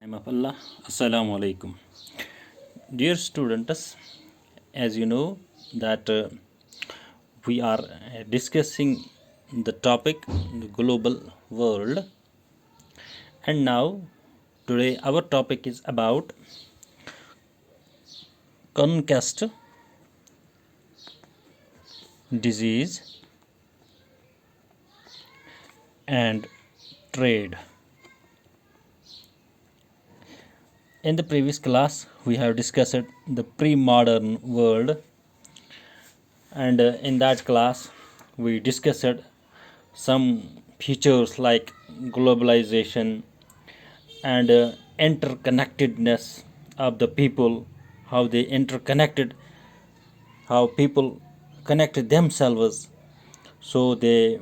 Name of Allah. Assalamu alaikum. Dear students, as you know that we are discussing the topic the global world, and now today our topic is about conquest, disease, and trade. In the previous class, we have discussed the pre-modern world, and in that class, we discussed some features like globalization and interconnectedness of the people, how they interconnected, how people connected themselves, so they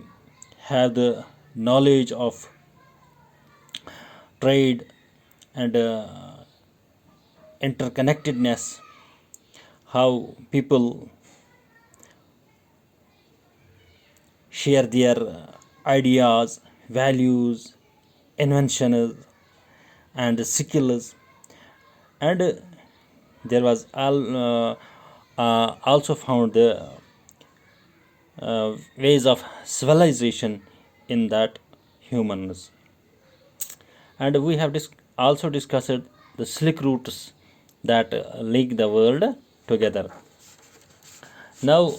have the knowledge of trade and interconnectedness, how people share their ideas, values, inventions, and skills, and there was also found the ways of civilization in that humans, and we have also discussed the slick routes that link the world together. Now,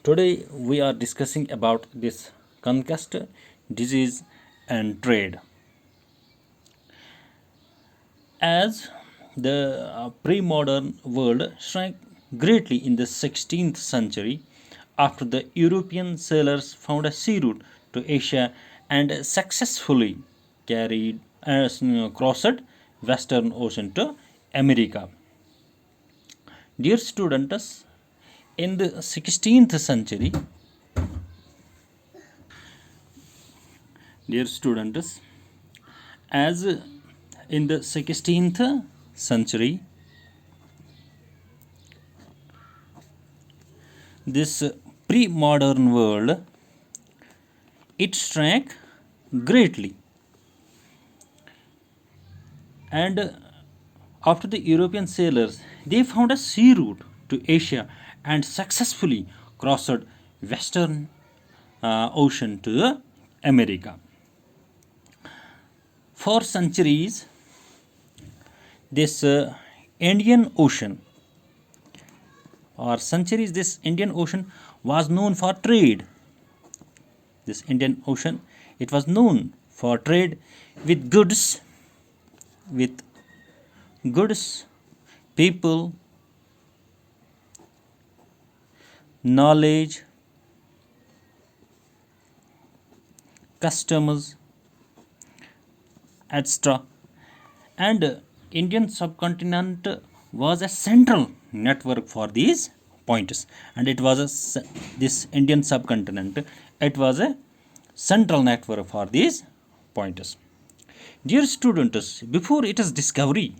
today we are discussing about this conquest, disease, and trade. As the pre-modern world shrank greatly in the 16th century after the European sailors found a sea route to Asia and successfully carried crossed Western Ocean to America. Dear students, in the 16th century, dear students, as in the 16th century, this pre-modern world, it shrank greatly, and after the European sailors, they found a sea route to Asia and successfully crossed Western Ocean to America. For centuries, this Indian Ocean, this Indian Ocean was known for trade. This Indian Ocean, it was known for trade with with goods, people, knowledge, customers, etc. And Indian subcontinent was a central network for these points, and it was this Indian subcontinent, it was a central network for these points. Dear students, before its discovery,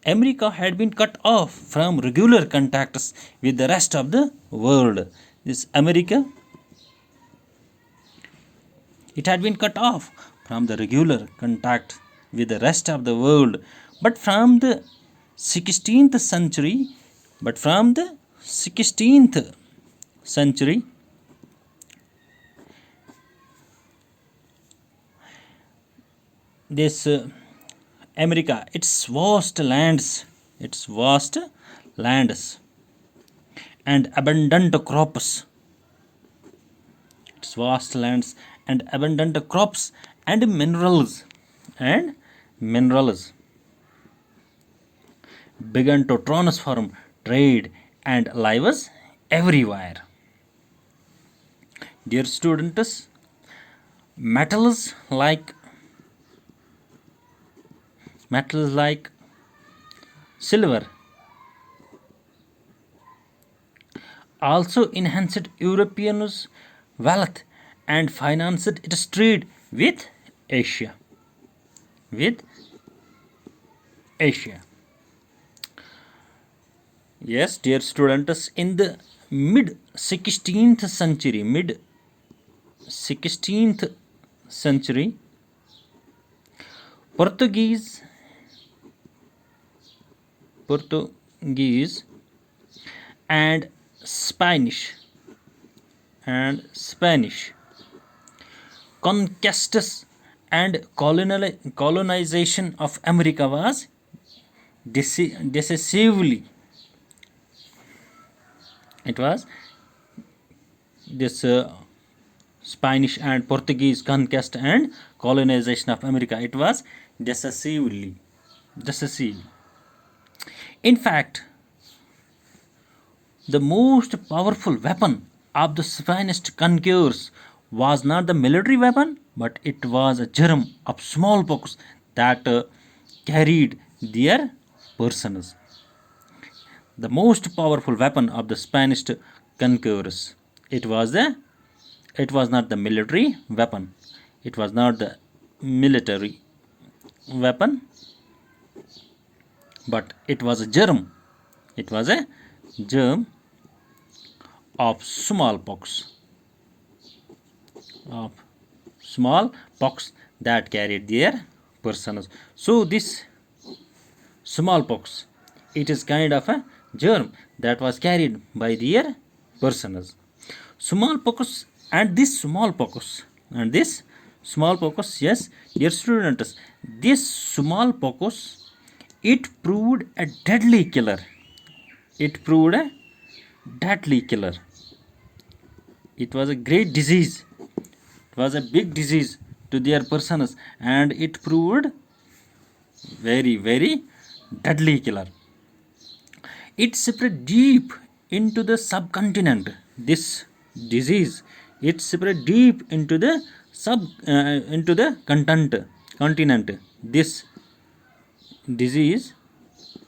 America had been cut off from regular contacts with the rest of the world. This America, it had been cut off from the regular contact with the rest of the world. But from the 16th century, this America, its vast lands and abundant crops, its vast lands and abundant crops and minerals began to transform trade and lives everywhere. Dear students, metals like silver also enhanced Europeans' wealth and financed its trade with Asia. Yes, dear students, in the mid 16th century, Portuguese Portuguese and Spanish conquests and colonization of America was decisively. It was this Spanish and Portuguese conquest and colonization of America. It was decisive. In fact, the most powerful weapon of the Spanish conquerors was not the military weapon, but it was a germ of smallpox that carried their persons. The most powerful weapon of the Spanish conquerors. It was not the military weapon. It was not the military weapon, but it was a germ. It was a germ of of smallpox that carried their persons. So this smallpox, it is kind of a germ that was carried by their persons. Smallpox and this smallpox, yes, dear students, this smallpox, it proved a deadly killer. It proved a deadly killer. It was a great disease. It was a big disease to their persons, and it proved very, very deadly killer. It spread deep into the subcontinent. This disease, it spread deep into the continent. This disease,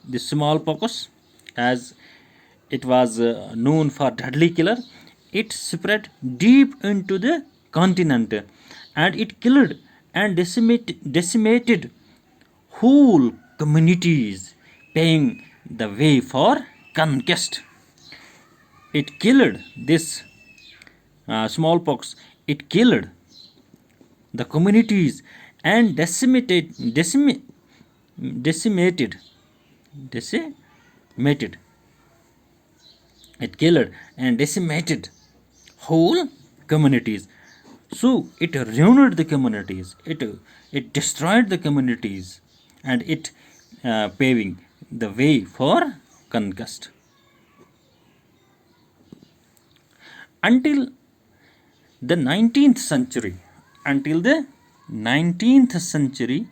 the smallpox, as it was known for deadly killer, it spread deep into the continent, and it killed and decimated whole communities, paving the way for conquest. It killed this smallpox. It killed the communities and decimated. It killed and decimated whole communities. So it ruined the communities. It destroyed the communities, and it paving the way for conquest. Until the 19th century, until the 19th century,